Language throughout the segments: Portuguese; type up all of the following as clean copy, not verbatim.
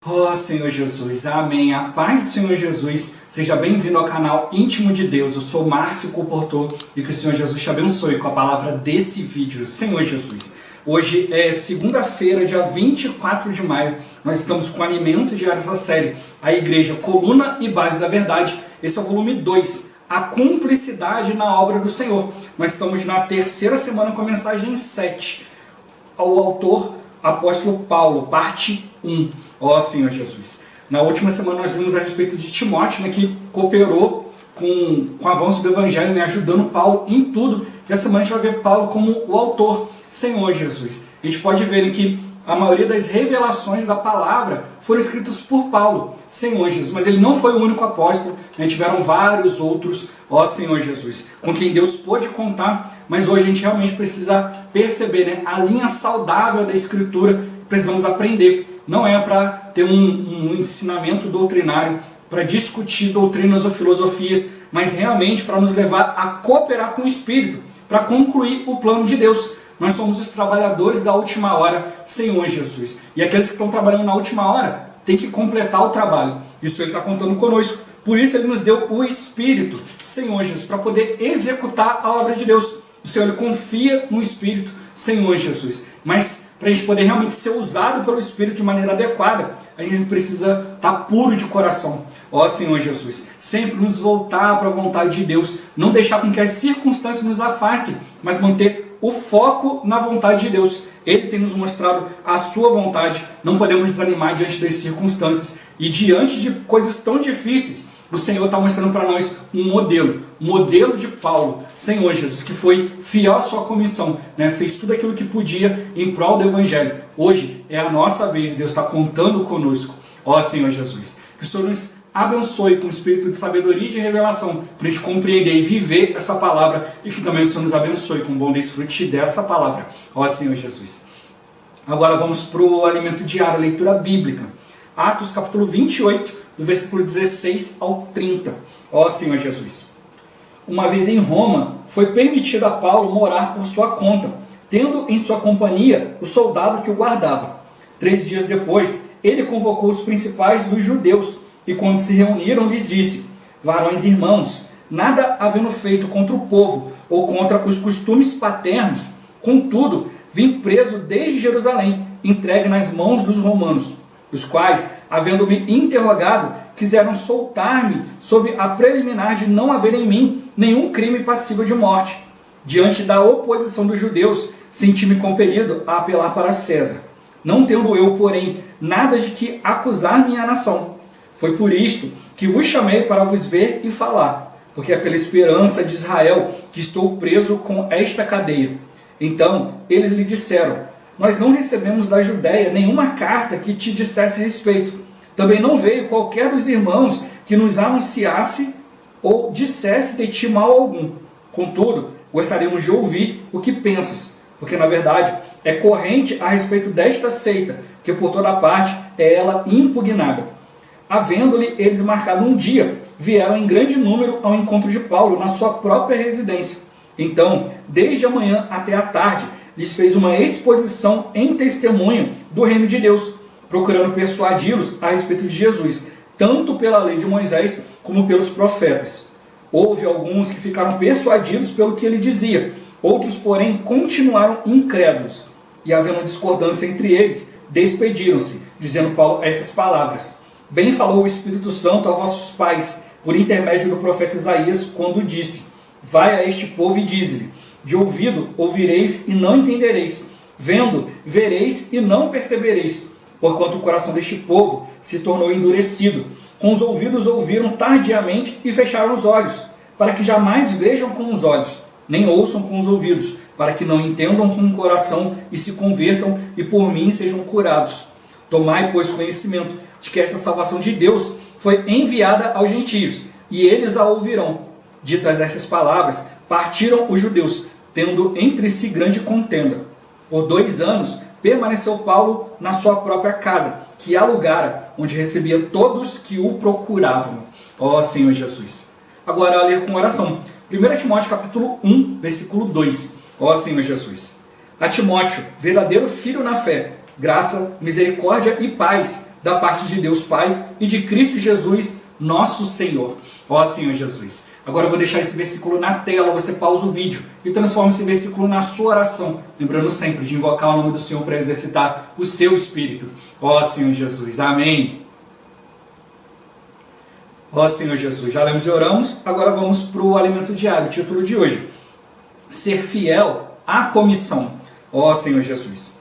Oh Senhor Jesus, amém. A paz do Senhor Jesus, seja bem-vindo ao canal Íntimo de Deus. Eu sou Márcio Comportor e que o Senhor Jesus te abençoe com a palavra desse vídeo. Senhor Jesus, hoje é segunda-feira, dia 24 de maio. Nós estamos com o Alimento Diário dessa série, a Igreja, Coluna e Base da Verdade. Esse é o volume 2, a cumplicidade na obra do Senhor. Nós estamos na terceira semana com a mensagem 7. Ao autor, apóstolo Paulo, parte 1. Ó Senhor Jesus. Na última semana nós vimos a respeito de Timóteo, que cooperou com o avanço do Evangelho, ajudando Paulo em tudo. E essa semana a gente vai ver Paulo como o autor, Senhor Jesus. A gente pode ver que a maioria das revelações da palavra foram escritas por Paulo, Senhor Jesus. Mas ele não foi o único apóstolo, tiveram vários outros, ó Senhor Jesus, com quem Deus pôde contar. Mas hoje a gente realmente precisa perceber a linha saudável da Escritura. Precisamos aprender. Não é para ter um ensinamento doutrinário, para discutir doutrinas ou filosofias, mas realmente para nos levar a cooperar com o Espírito, para concluir o plano de Deus. Nós somos os trabalhadores da última hora, Senhor Jesus. E aqueles que estão trabalhando na última hora têm que completar o trabalho. Isso Ele está contando conosco. Por isso Ele nos deu o Espírito, Senhor Jesus, para poder executar a obra de Deus. O Senhor Ele confia no Espírito, Senhor Jesus. Mas para a gente poder realmente ser usado pelo Espírito de maneira adequada, a gente precisa estar puro de coração. Ó Senhor Jesus, sempre nos voltar para a vontade de Deus, não deixar com que as circunstâncias nos afastem, mas manter o foco na vontade de Deus. Ele tem nos mostrado a sua vontade, não podemos desanimar diante das circunstâncias e diante de coisas tão difíceis. O Senhor está mostrando para nós um modelo de Paulo, Senhor Jesus, que foi fiel à sua comissão, fez tudo aquilo que podia em prol do Evangelho. Hoje é a nossa vez, Deus está contando conosco, ó Senhor Jesus. Que o Senhor nos abençoe com o espírito de sabedoria e de revelação, para a gente compreender e viver essa palavra, e que também o Senhor nos abençoe com o bom desfrute dessa palavra, ó Senhor Jesus. Agora vamos para o alimento diário, a leitura bíblica. Atos capítulo 28, do versículo 16 ao 30. Ó Senhor Jesus. Uma vez em Roma, foi permitido a Paulo morar por sua conta, tendo em sua companhia o soldado que o guardava. 3 dias depois, ele convocou os principais dos judeus, e quando se reuniram, lhes disse: varões e irmãos, nada havendo feito contra o povo, ou contra os costumes paternos, contudo, vim preso desde Jerusalém, entregue nas mãos dos romanos, os quais, havendo-me interrogado, quiseram soltar-me sob a preliminar de não haver em mim nenhum crime passível de morte. Diante da oposição dos judeus, senti-me compelido a apelar para César, não tendo eu, porém, nada de que acusar minha nação. Foi por isto que vos chamei para vos ver e falar, porque é pela esperança de Israel que estou preso com esta cadeia. Então eles lhe disseram: nós não recebemos da Judéia nenhuma carta que te dissesse respeito. Também não veio qualquer dos irmãos que nos anunciasse ou dissesse de ti mal algum. Contudo, gostaríamos de ouvir o que pensas, porque na verdade é corrente a respeito desta seita, que por toda parte é ela impugnada. Havendo-lhe eles marcado um dia, vieram em grande número ao encontro de Paulo na sua própria residência. Então, desde a manhã até a tarde, lhes fez uma exposição em testemunho do reino de Deus, procurando persuadi-los a respeito de Jesus, tanto pela lei de Moisés como pelos profetas. Houve alguns que ficaram persuadidos pelo que ele dizia, outros, porém, continuaram incrédulos. E havendo discordância entre eles, despediram-se, dizendo Paulo essas palavras: bem falou o Espírito Santo a vossos pais, por intermédio do profeta Isaías, quando disse: vai a este povo e dize-lhe, de ouvido ouvireis e não entendereis, vendo vereis e não percebereis, porquanto o coração deste povo se tornou endurecido, com os ouvidos ouviram tardiamente e fecharam os olhos, para que jamais vejam com os olhos, nem ouçam com os ouvidos, para que não entendam com o coração e se convertam e por mim sejam curados. Tomai, pois, conhecimento de que esta salvação de Deus foi enviada aos gentios, e eles a ouvirão. Ditas estas palavras, partiram os judeus, tendo entre si grande contenda. Por 2 anos permaneceu Paulo na sua própria casa, que alugara, onde recebia todos que o procuravam. Ó Senhor Jesus. Agora a ler com oração. 1 Timóteo capítulo 1, versículo 2. Ó Senhor Jesus. A Timóteo, verdadeiro filho na fé, graça, misericórdia e paz da parte de Deus Pai e de Cristo Jesus, nosso Senhor. Ó Senhor Jesus. Agora eu vou deixar esse versículo na tela, você pausa o vídeo e transforma esse versículo na sua oração, lembrando sempre de invocar o nome do Senhor para exercitar o seu espírito. Ó Senhor Jesus. Amém. Ó Senhor Jesus, já lemos e oramos, agora vamos para o alimento diário, o título de hoje. Ser fiel à comissão. Ó Senhor Jesus.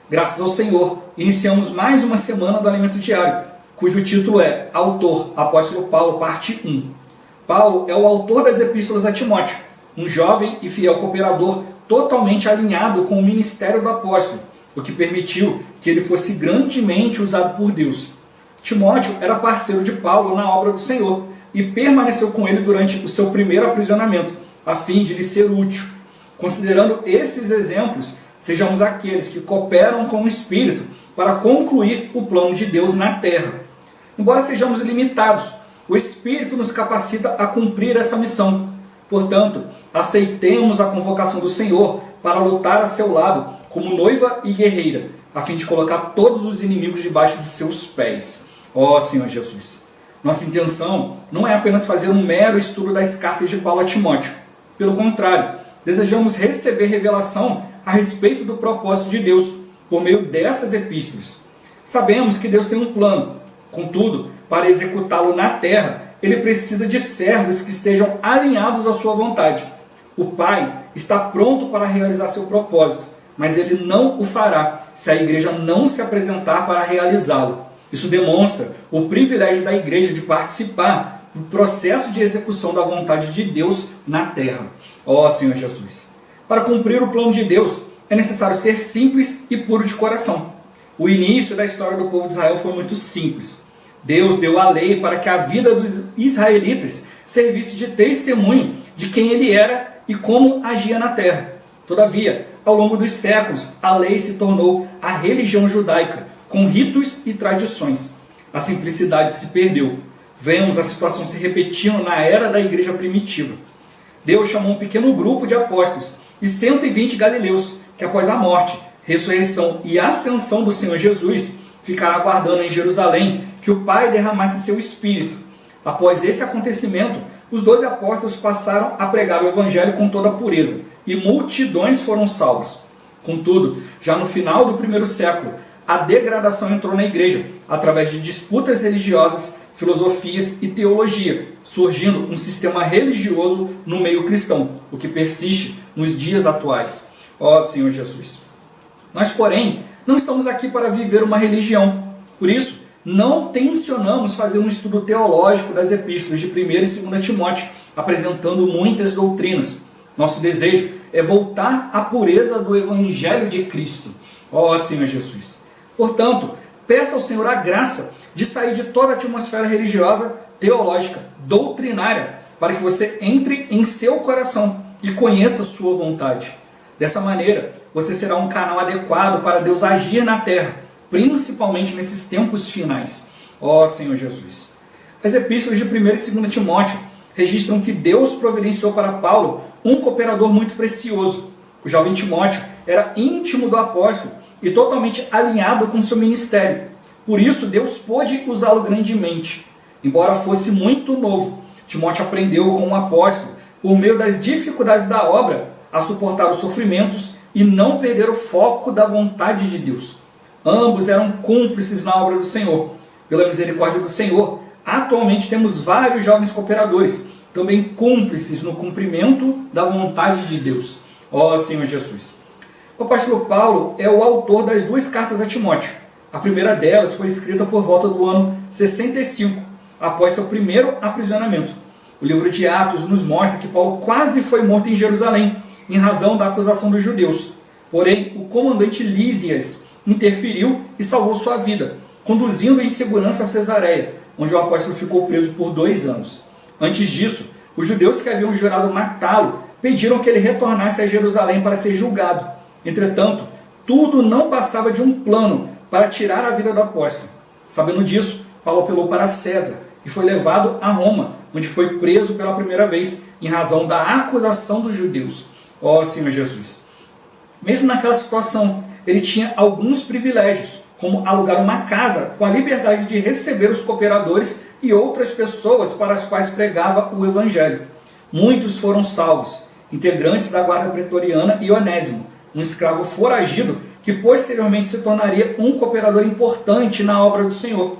Graças ao Senhor, iniciamos mais uma semana do alimento diário, cujo título é Autor, Apóstolo Paulo, parte 1. Paulo é o autor das epístolas a Timóteo, um jovem e fiel cooperador totalmente alinhado com o ministério do apóstolo, o que permitiu que ele fosse grandemente usado por Deus. Timóteo era parceiro de Paulo na obra do Senhor e permaneceu com ele durante o seu primeiro aprisionamento, a fim de lhe ser útil. Considerando esses exemplos, sejamos aqueles que cooperam com o Espírito para concluir o plano de Deus na terra. Embora sejamos limitados, o Espírito nos capacita a cumprir essa missão. Portanto, aceitemos a convocação do Senhor para lutar a seu lado como noiva e guerreira, a fim de colocar todos os inimigos debaixo de seus pés. Ó Senhor Jesus, nossa intenção não é apenas fazer um mero estudo das cartas de Paulo a Timóteo. Pelo contrário, desejamos receber revelação a respeito do propósito de Deus por meio dessas epístolas. Sabemos que Deus tem um plano, contudo, para executá-lo na terra, ele precisa de servos que estejam alinhados à sua vontade. O Pai está pronto para realizar seu propósito, mas ele não o fará se a igreja não se apresentar para realizá-lo. Isso demonstra o privilégio da igreja de participar do processo de execução da vontade de Deus na terra. Ó Senhor Jesus. Para cumprir o plano de Deus, é necessário ser simples e puro de coração. O início da história do povo de Israel foi muito simples. Deus deu a lei para que a vida dos israelitas servisse de testemunho de quem ele era e como agia na terra. Todavia, ao longo dos séculos, a lei se tornou a religião judaica, com ritos e tradições. A simplicidade se perdeu. Vemos a situação se repetindo na era da igreja primitiva. Deus chamou um pequeno grupo de apóstolos e 120 galileus, que após a morte, ressurreição e ascensão do Senhor Jesus, ficaram aguardando em Jerusalém que o Pai derramasse seu Espírito. Após esse acontecimento, os 12 apóstolos passaram a pregar o Evangelho com toda a pureza, e multidões foram salvas. Contudo, já no final do primeiro século, a degradação entrou na igreja, através de disputas religiosas, filosofias e teologia, surgindo um sistema religioso no meio cristão, o que persiste nos dias atuais. Ó Senhor Jesus. Nós, porém, não estamos aqui para viver uma religião. Por isso, não tencionamos fazer um estudo teológico das epístolas de 1 e 2 Timóteo, apresentando muitas doutrinas. Nosso desejo é voltar à pureza do Evangelho de Cristo. Ó Senhor Jesus. Portanto, peça ao Senhor a graça de sair de toda a atmosfera religiosa, teológica, doutrinária, para que você entre em seu coração e conheça sua vontade. Dessa maneira, você será um canal adequado para Deus agir na terra, principalmente nesses tempos finais. Ó Senhor Jesus. As epístolas de 1 e 2 Timóteo registram que Deus providenciou para Paulo um cooperador muito precioso. O jovem Timóteo era íntimo do apóstolo e totalmente alinhado com seu ministério. Por isso, Deus pôde usá-lo grandemente. Embora fosse muito novo, Timóteo aprendeu com o apóstolo, por meio das dificuldades da obra, a suportar os sofrimentos e não perder o foco da vontade de Deus. Ambos eram cúmplices na obra do Senhor. Pela misericórdia do Senhor, atualmente temos vários jovens cooperadores, também cúmplices no cumprimento da vontade de Deus. Ó Senhor Jesus. O apóstolo Paulo é o autor das 2 cartas a Timóteo. A primeira delas foi escrita por volta do ano 65, após seu primeiro aprisionamento. O livro de Atos nos mostra que Paulo quase foi morto em Jerusalém, em razão da acusação dos judeus. Porém, o comandante Lísias interferiu e salvou sua vida, conduzindo em segurança a Cesareia, onde o apóstolo ficou preso por 2 anos. Antes disso, os judeus que haviam jurado matá-lo pediram que ele retornasse a Jerusalém para ser julgado. Entretanto, tudo não passava de um plano para tirar a vida do apóstolo. Sabendo disso, Paulo apelou para César e foi levado a Roma, onde foi preso pela primeira vez em razão da acusação dos judeus. Ó Senhor Jesus. Mesmo naquela situação, ele tinha alguns privilégios, como alugar uma casa com a liberdade de receber os cooperadores e outras pessoas para as quais pregava o Evangelho. Muitos foram salvos, integrantes da guarda pretoriana e Onésimo, um escravo foragido que posteriormente se tornaria um cooperador importante na obra do Senhor.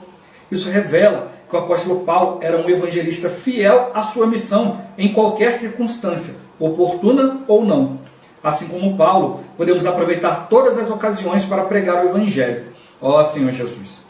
Isso revela que o apóstolo Paulo era um evangelista fiel à sua missão em qualquer circunstância, oportuna ou não. Assim como Paulo, podemos aproveitar todas as ocasiões para pregar o Evangelho. Ó Senhor Jesus!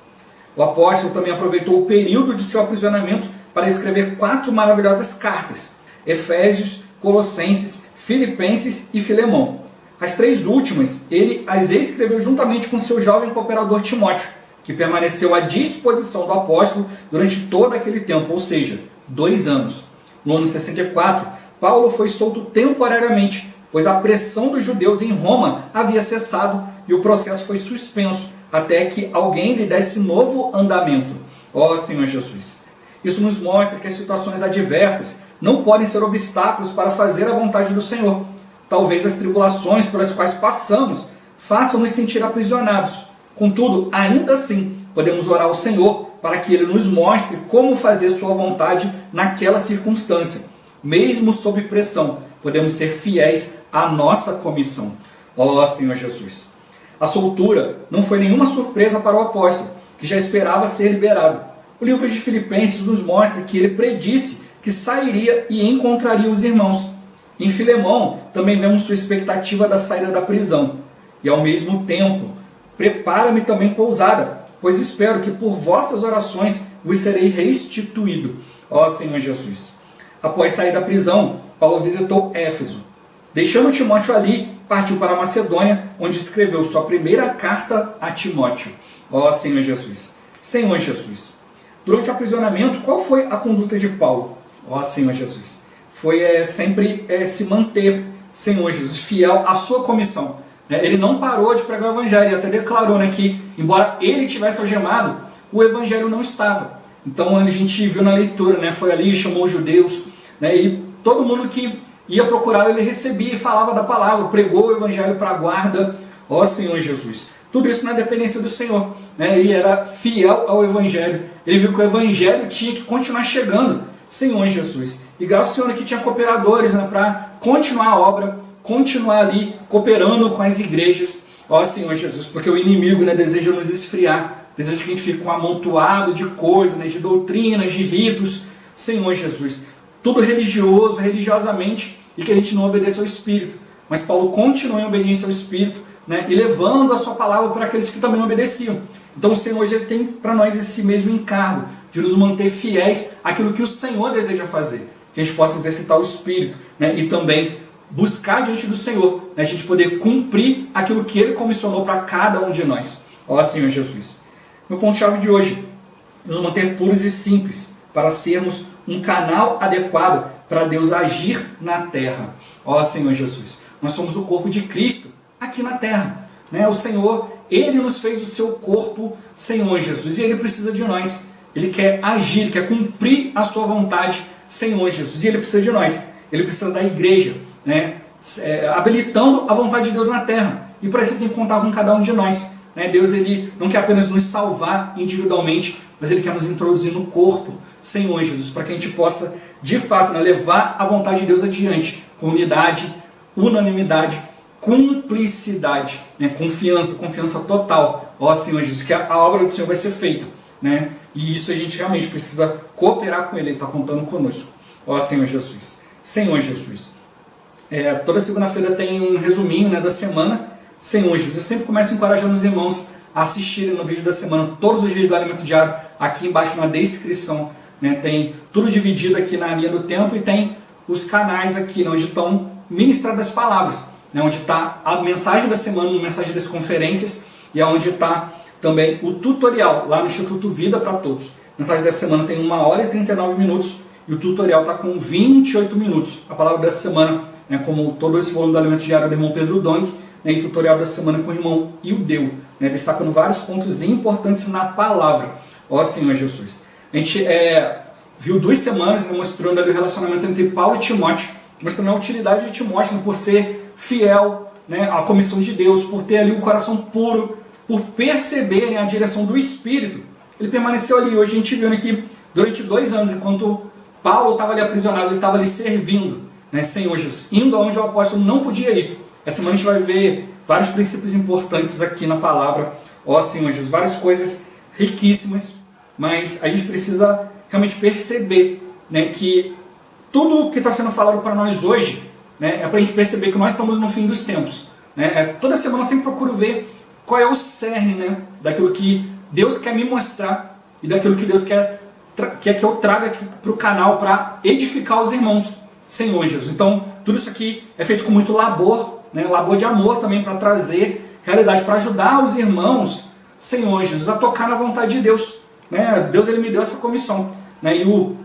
O apóstolo também aproveitou o período de seu aprisionamento para escrever 4 maravilhosas cartas: Efésios, Colossenses, Filipenses e Filemão. As 3 últimas, ele as escreveu juntamente com seu jovem cooperador Timóteo, que permaneceu à disposição do apóstolo durante todo aquele tempo, ou seja, 2 anos. No ano 64, Paulo foi solto temporariamente, pois a pressão dos judeus em Roma havia cessado e o processo foi suspenso, até que alguém lhe desse novo andamento. Ó Senhor Jesus! Isso nos mostra que as situações adversas não podem ser obstáculos para fazer a vontade do Senhor. Talvez as tribulações pelas quais passamos façam-nos sentir aprisionados. Contudo, ainda assim, podemos orar ao Senhor para que Ele nos mostre como fazer sua vontade naquela circunstância. Mesmo sob pressão, podemos ser fiéis à nossa comissão. Ó Senhor Jesus! A soltura não foi nenhuma surpresa para o apóstolo, que já esperava ser liberado. O livro de Filipenses nos mostra que ele predisse que sairia e encontraria os irmãos. Em Filemão, também vemos sua expectativa da saída da prisão. E ao mesmo tempo, prepara-me também pousada, pois espero que por vossas orações vos serei restituído. Ó Senhor Jesus! Após sair da prisão, Paulo visitou Éfeso. Deixando Timóteo ali, partiu para a Macedônia, onde escreveu sua primeira carta a Timóteo. Ó Senhor Jesus! Senhor Jesus! Durante o aprisionamento, qual foi a conduta de Paulo? Ó Senhor Jesus! Foi sempre se manter, Senhor Jesus, fiel à sua comissão. Ele não parou de pregar o Evangelho, ele até declarou que, embora ele tivesse algemado, o Evangelho não estava. Então a gente viu na leitura, foi ali, chamou os judeus, e todo mundo que ia procurar ele recebia e falava da palavra, pregou o Evangelho para a guarda. Ó Senhor Jesus! Tudo isso na dependência do Senhor. Ele era fiel ao Evangelho, ele viu que o Evangelho tinha que continuar chegando. Senhor Jesus! E graças ao Senhor que tinha cooperadores para continuar a obra, continuar ali cooperando com as igrejas. Ó Senhor Jesus! Porque o inimigo deseja nos esfriar, deseja que a gente fique com um amontoado de coisas, de doutrinas, de ritos. Senhor Jesus! Tudo religioso, religiosamente, e que a gente não obedeça ao Espírito. Mas Paulo continua em obediência ao Espírito, e levando a sua palavra para aqueles que também obedeciam. Então o Senhor hoje tem para nós esse mesmo encargo, de nos manter fiéis àquilo que o Senhor deseja fazer. Que a gente possa exercitar o Espírito, e também buscar diante do Senhor, a gente poder cumprir aquilo que Ele comissionou para cada um de nós. Ó Senhor Jesus! Meu ponto-chave de hoje: nos manter puros e simples, para sermos um canal adequado para Deus agir na terra. Ó Senhor Jesus! Nós somos o corpo de Cristo aqui na terra. O Senhor, Ele nos fez o seu corpo, Senhor Jesus, e Ele precisa de nós. Ele quer agir, Ele quer cumprir a sua vontade, Senhor Jesus, e Ele precisa de nós. Ele precisa da igreja, habilitando a vontade de Deus na terra. E para isso Ele tem que contar com cada um de nós. Deus, Ele não quer apenas nos salvar individualmente, mas Ele quer nos introduzir no corpo, Senhor Jesus, para que a gente possa, de fato, levar a vontade de Deus adiante, com unidade, unanimidade, cumplicidade, confiança total. Ó Senhor Jesus, que a obra do Senhor vai ser feita, e isso a gente realmente precisa cooperar com Ele, Ele está contando conosco. Ó Senhor Jesus! Senhor Jesus! Toda segunda-feira tem um resuminho da semana. Senhor Jesus, eu sempre começo encorajando os irmãos a assistirem no vídeo da semana, todos os vídeos do Alimento Diário, aqui embaixo na descrição. Tem tudo dividido aqui na linha do tempo e tem os canais aqui, onde estão ministradas as palavras, onde está a mensagem da semana, a mensagem das conferências, e onde está também o tutorial, lá no Instituto Vida para Todos. A mensagem dessa semana tem 1 hora e 39 minutos, e o tutorial está com 28 minutos. A palavra dessa semana, como todo esse volume do Alimento Diário do irmão Pedro Dong, e o tutorial dessa semana com o irmão Ildeu, destacando vários pontos importantes na palavra. Ó Senhor Jesus! A gente viu 2 semanas mostrando ali o relacionamento entre Paulo e Timóteo, mostrando a utilidade de Timóteo por ser fiel à comissão de Deus, por ter ali um coração puro, por perceberem a direção do Espírito, ele permaneceu ali. Hoje a gente viu aqui, durante 2 anos, enquanto Paulo estava ali aprisionado, ele estava ali servindo, né, Senhor Jesus, indo aonde o apóstolo não podia ir. Essa semana a gente vai ver vários princípios importantes aqui na palavra, ó Senhor Jesus, várias coisas riquíssimas, mas a gente precisa realmente perceber, né, que tudo o que está sendo falado para nós hoje, né, é para a gente perceber que nós estamos no fim dos tempos. Né? Toda semana eu sempre procuro ver qual é o cerne, né, daquilo que Deus quer me mostrar e daquilo que Deus quer que eu traga aqui para o canal para edificar os irmãos, Senhor Jesus. Então, tudo isso aqui é feito com muito labor, né, labor de amor também, para trazer realidade, para ajudar os irmãos, Senhor Jesus, a tocar na vontade de Deus. Né? Deus, ele me deu essa comissão. Né? E o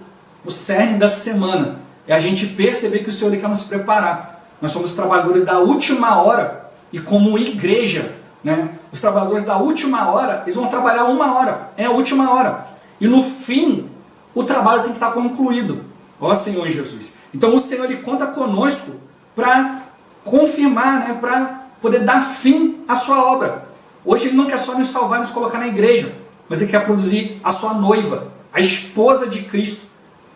cerne dessa semana é a gente perceber que o Senhor, ele quer nos preparar. Nós somos trabalhadores da última hora e como igreja, né, os trabalhadores da última hora, eles vão trabalhar 1 hora, é a última hora. E no fim, o trabalho tem que estar concluído. Ó Senhor Jesus. Então o Senhor, ele conta conosco para confirmar, né, para poder dar fim à sua obra. Hoje ele não quer só nos salvar e nos colocar na igreja, mas ele quer produzir a sua noiva, a esposa de Cristo.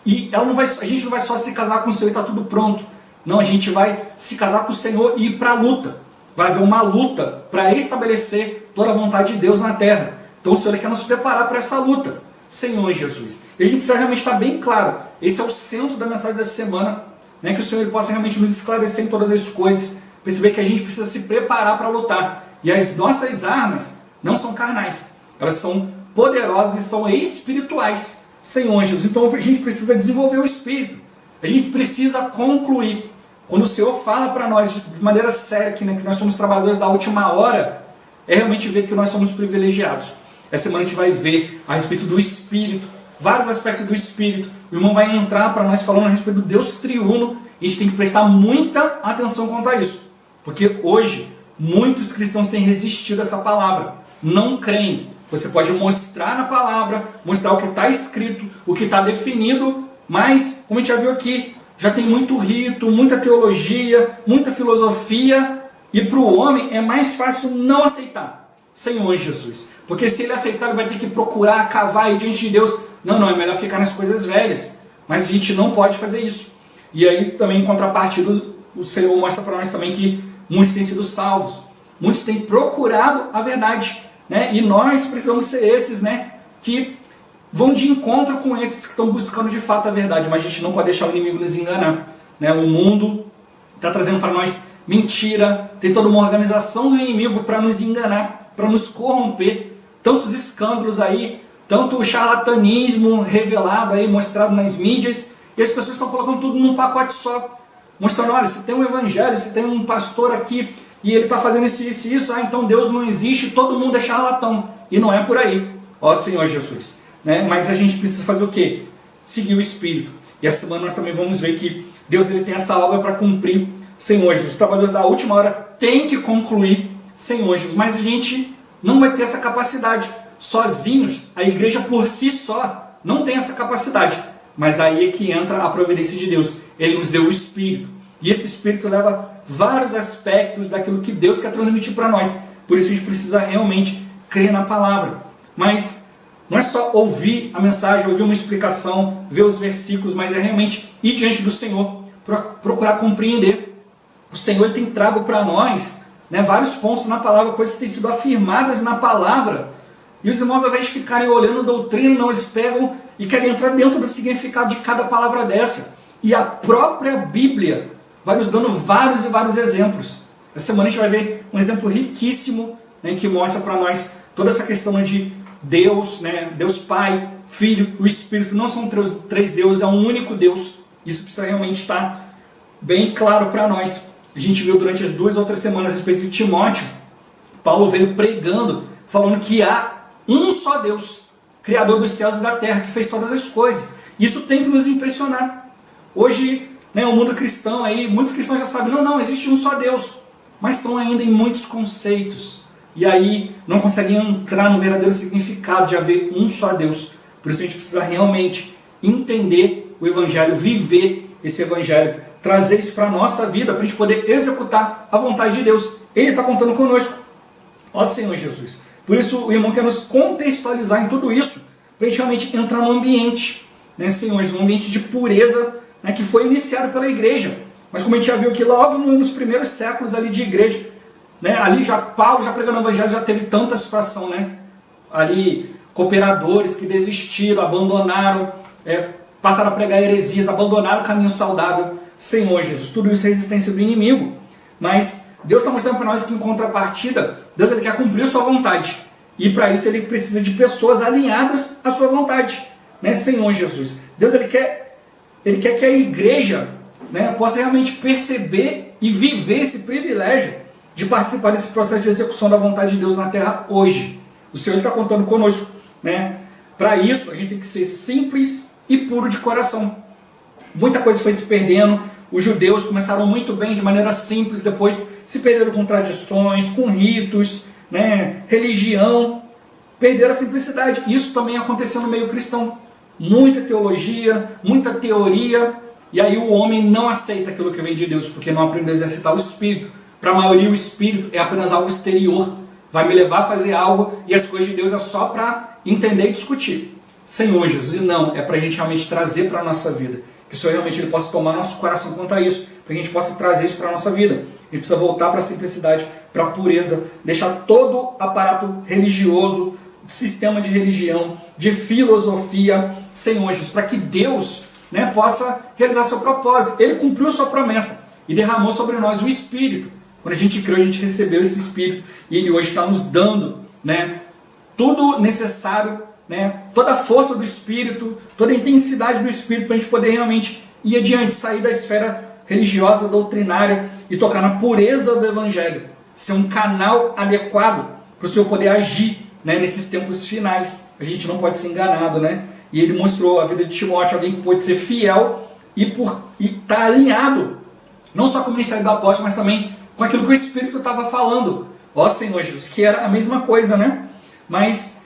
E ela não vai, a gente não vai só se casar com o Senhor e está tudo pronto. Não, a gente vai se casar com o Senhor e ir para a luta. Vai haver uma luta para estabelecer toda a vontade de Deus na terra. Então o Senhor quer nos preparar para essa luta, Senhor Jesus. E a gente precisa realmente estar bem claro. Esse é o centro da mensagem dessa semana, né? Que o Senhor, ele possa realmente nos esclarecer em todas as coisas. Perceber que a gente precisa se preparar para lutar. E as nossas armas não são carnais. Elas são poderosas e são espirituais, Senhor Jesus. Então a gente precisa desenvolver o espírito. A gente precisa concluir. Quando o Senhor fala para nós de maneira séria que, né, que nós somos trabalhadores da última hora, é realmente ver que nós somos privilegiados. Essa semana a gente vai ver a respeito do Espírito, vários aspectos do Espírito. O irmão vai entrar para nós falando a respeito do Deus triuno, e a gente tem que prestar muita atenção quanto a isso. Porque hoje, muitos cristãos têm resistido a essa palavra, não creem. Você pode mostrar na palavra, mostrar o que está escrito, o que está definido, mas, como a gente já viu aqui, já tem muito rito, muita teologia, muita filosofia, e para o homem é mais fácil não aceitar, Senhor Jesus. Porque se ele aceitar, ele vai ter que procurar, cavar aí diante de Deus. Não, é melhor ficar nas coisas velhas. Mas a gente não pode fazer isso. E aí também, em contrapartida, o Senhor mostra para nós também que muitos têm sido salvos. Muitos têm procurado a verdade. Né? E nós precisamos ser esses, né, que vão de encontro com esses que estão buscando de fato a verdade. Mas a gente não pode deixar o inimigo nos enganar. Né? O mundo está trazendo para nós mentira, tem toda uma organização do inimigo para nos enganar, para nos corromper. Tantos escândalos aí, tanto charlatanismo revelado aí, mostrado nas mídias, e as pessoas estão colocando tudo num pacote só. Mostrando, olha, se tem um evangelho, se tem um pastor aqui, e ele está fazendo isso, então Deus não existe, todo mundo é charlatão. E não é por aí, ó Senhor Jesus. Né? Mas a gente precisa fazer o quê? Seguir o Espírito. E essa semana nós também vamos ver que Deus, ele tem essa obra para cumprir, Senhor Jesus. Os trabalhadores da última hora têm que concluir, Senhor Jesus. Mas a gente não vai ter essa capacidade. Sozinhos, a igreja por si só não tem essa capacidade. Mas aí é que entra a providência de Deus. Ele nos deu o Espírito. E esse Espírito leva vários aspectos daquilo que Deus quer transmitir para nós. Por isso a gente precisa realmente crer na palavra. Mas não é só ouvir a mensagem, ouvir uma explicação, ver os versículos, mas é realmente ir diante do Senhor, procurar compreender. O Senhor, ele tem trago para nós, né, vários pontos na palavra, coisas que têm sido afirmadas na palavra. E os irmãos, ao invés de ficarem olhando a doutrina, não, eles pegam e querem entrar dentro do significado de cada palavra dessa. E a própria Bíblia vai nos dando vários e vários exemplos. Essa semana a gente vai ver um exemplo riquíssimo, né, que mostra para nós toda essa questão de Deus, né, Deus Pai, Filho, o Espírito. Não são três deuses, é um único Deus. Isso precisa realmente estar bem claro para nós. A gente viu durante as 2 outras semanas a respeito de Timóteo. Paulo veio pregando, falando que há um só Deus, Criador dos céus e da terra, que fez todas as coisas. Isso tem que nos impressionar. Hoje, né, o mundo cristão, aí, muitos cristãos já sabem, não, existe um só Deus. Mas estão ainda em muitos conceitos. E aí não conseguem entrar no verdadeiro significado de haver um só Deus. Por isso a gente precisa realmente entender o Evangelho, viver esse Evangelho, trazer isso para a nossa vida, para a gente poder executar a vontade de Deus. Ele está contando conosco. Ó Senhor Jesus. Por isso o irmão quer nos contextualizar em tudo isso, para a gente realmente entrar no ambiente, né, Senhor, num ambiente de pureza, né, que foi iniciado pela igreja. Mas como a gente já viu que logo nos primeiros séculos ali de igreja, né, ali já Paulo já pregando o evangelho já teve tanta situação, né? Ali cooperadores que desistiram, abandonaram, passaram a pregar heresias, abandonaram o caminho saudável. Senhor Jesus, tudo isso é resistência do inimigo. Mas Deus está mostrando para nós que em contrapartida, Deus ele quer cumprir a sua vontade. E para isso ele precisa de pessoas alinhadas à sua vontade, né, Senhor Jesus? Deus ele quer que a igreja, né, possa realmente perceber e viver esse privilégio de participar desse processo de execução da vontade de Deus na terra hoje. O Senhor está contando conosco, né? Para isso a gente tem que ser simples e puro de coração. Muita coisa foi se perdendo. Os judeus começaram muito bem de maneira simples, depois se perderam com tradições, com ritos, né, religião, perderam a simplicidade. Isso também aconteceu no meio cristão. Muita teologia, muita teoria, e aí o homem não aceita aquilo que vem de Deus, porque não aprendeu a exercitar o Espírito. Para a maioria o Espírito é apenas algo exterior, vai me levar a fazer algo, e as coisas de Deus é só para entender e discutir. Senhor Jesus, e não, é para a gente realmente trazer para a nossa vida, que o Senhor realmente ele possa tomar nosso coração quanto a isso, para que a gente possa trazer isso para a nossa vida. A gente precisa voltar para a simplicidade, para a pureza, deixar todo aparato religioso, sistema de religião, de filosofia, Senhor Jesus, para que Deus, né, possa realizar seu propósito. Ele cumpriu sua promessa e derramou sobre nós o Espírito. Quando a gente creu, a gente recebeu esse Espírito e Ele hoje está nos dando, né, tudo necessário, né, toda a força do Espírito, toda a intensidade do Espírito para a gente poder realmente ir adiante, sair da esfera religiosa, doutrinária e tocar na pureza do Evangelho. Ser um canal adequado para o Senhor poder agir, né, nesses tempos finais. A gente não pode ser enganado, né? E ele mostrou a vida de Timóteo, alguém que pôde ser fiel e estar alinhado, não só com o ministério do apóstolo, mas também com aquilo que o Espírito estava falando. Ó Senhor Jesus, que era a mesma coisa, né? Mas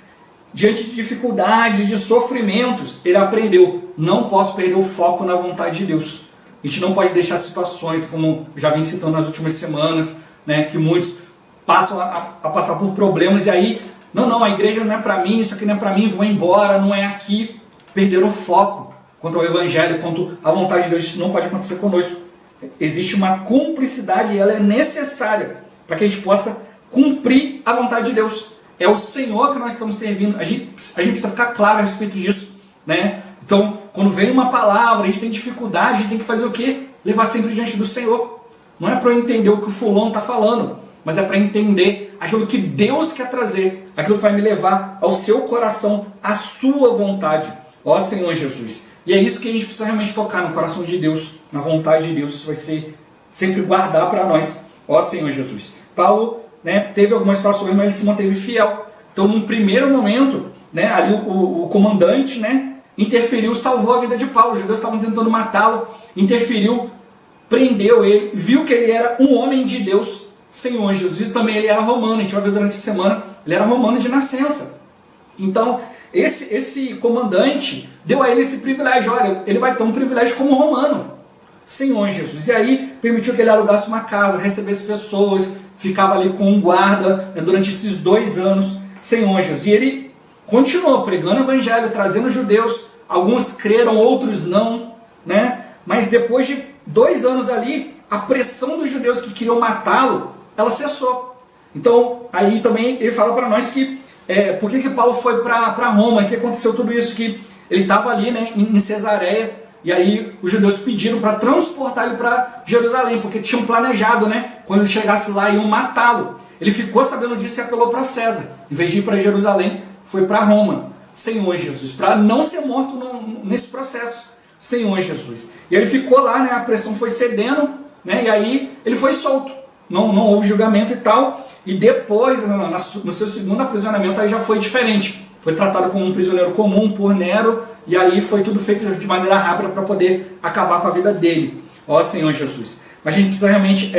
diante de dificuldades, de sofrimentos, ele aprendeu, não posso perder o foco na vontade de Deus. A gente não pode deixar situações, como já vim citando nas últimas semanas, né, que muitos passam a passar por problemas e aí, não, a igreja não é para mim, isso aqui não é para mim, vou embora, não é aqui. Perderam o foco quanto ao Evangelho, quanto à vontade de Deus. Isso não pode acontecer conosco. Existe uma cumplicidade e ela é necessária para que a gente possa cumprir a vontade de Deus. É o Senhor que nós estamos servindo. A gente precisa ficar claro a respeito disso, né? Então, quando vem uma palavra, a gente tem dificuldade, a gente tem que fazer o quê? Levar sempre diante do Senhor. Não é para eu entender o que o fulano está falando, mas é para entender aquilo que Deus quer trazer, aquilo que vai me levar ao seu coração, à sua vontade. Ó Senhor Jesus. E é isso que a gente precisa realmente tocar no coração de Deus, na vontade de Deus. Isso vai ser sempre guardar para nós. Ó Senhor Jesus. Paulo, né, teve algumas situações, mas ele se manteve fiel. Então, num primeiro momento, né, ali o comandante, né, interferiu, salvou a vida de Paulo. Os judeus estavam tentando matá-lo, interferiu, prendeu ele, viu que ele era um homem de Deus, Senhor Jesus. E também ele era romano, a gente vai ver durante a semana, ele era romano de nascença. Então, esse comandante deu a ele esse privilégio. Olha, ele vai ter um privilégio como romano, Senhor Jesus. E aí permitiu que ele alugasse uma casa, recebesse pessoas, ficava ali com um guarda, né, durante esses 2 anos, Senhor Jesus. E ele continuou pregando o evangelho, trazendo judeus. Alguns creram, outros não, né? Mas depois de 2 anos ali, a pressão dos judeus que queriam matá-lo, ela cessou. Então, aí também ele fala para nós que por que Paulo foi para Roma, que aconteceu tudo isso, que ele estava ali, né, em Cesareia, e aí os judeus pediram para transportar ele para Jerusalém, porque tinham planejado, né, quando ele chegasse lá iam matá-lo. Ele ficou sabendo disso e apelou para César. Em vez de ir para Jerusalém, foi para Roma. Senhor Jesus, para não ser morto nesse processo. Senhor Jesus. E ele ficou lá, né, a pressão foi cedendo, né, e aí ele foi solto. Não houve julgamento e tal. E depois, no seu segundo aprisionamento, aí já foi diferente. Foi tratado como um prisioneiro comum por Nero, e aí foi tudo feito de maneira rápida para poder acabar com a vida dele. Ó Senhor Jesus. Mas a gente precisa realmente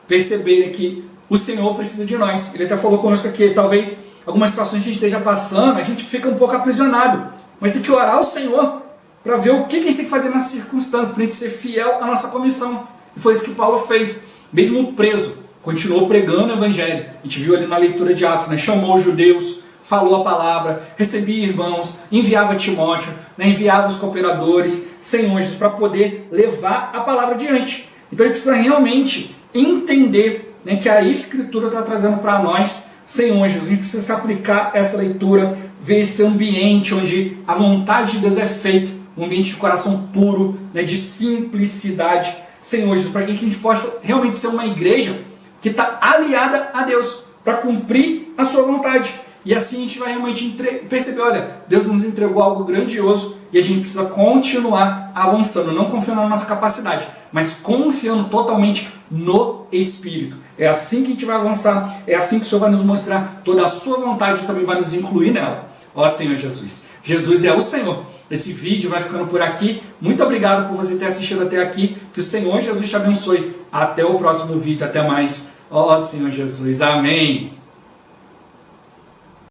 perceber que o Senhor precisa de nós. Ele até falou conosco aqui, talvez algumas situações que a gente esteja passando, a gente fica um pouco aprisionado. Mas tem que orar ao Senhor para ver o que a gente tem que fazer nessas circunstâncias, para a gente ser fiel à nossa comissão. E foi isso que Paulo fez, mesmo preso. continuou pregando o evangelho. A gente viu ali na leitura de Atos, né? Chamou os judeus, falou a palavra, recebia irmãos, enviava Timóteo, né? Enviava os cooperadores, senhores, para poder levar a palavra adiante. Então a gente precisa realmente entender, né, que a Escritura está trazendo para nós, senhores, a gente precisa se aplicar essa leitura, ver esse ambiente onde a vontade de Deus é feita, um ambiente de coração puro, né, de simplicidade, Senhor Jesus, para que a gente possa realmente ser uma igreja que está aliada a Deus, para cumprir a sua vontade. E assim a gente vai realmente perceber, olha, Deus nos entregou algo grandioso e a gente precisa continuar avançando, não confiando na nossa capacidade, mas confiando totalmente no Espírito. É assim que a gente vai avançar, é assim que o Senhor vai nos mostrar toda a sua vontade e também vai nos incluir nela. Ó Senhor Jesus. Jesus é o Senhor. Esse vídeo vai ficando por aqui. Muito obrigado por você ter assistido até aqui. Que o Senhor Jesus te abençoe. Até o próximo vídeo. Até mais. Ó Senhor Jesus. Amém.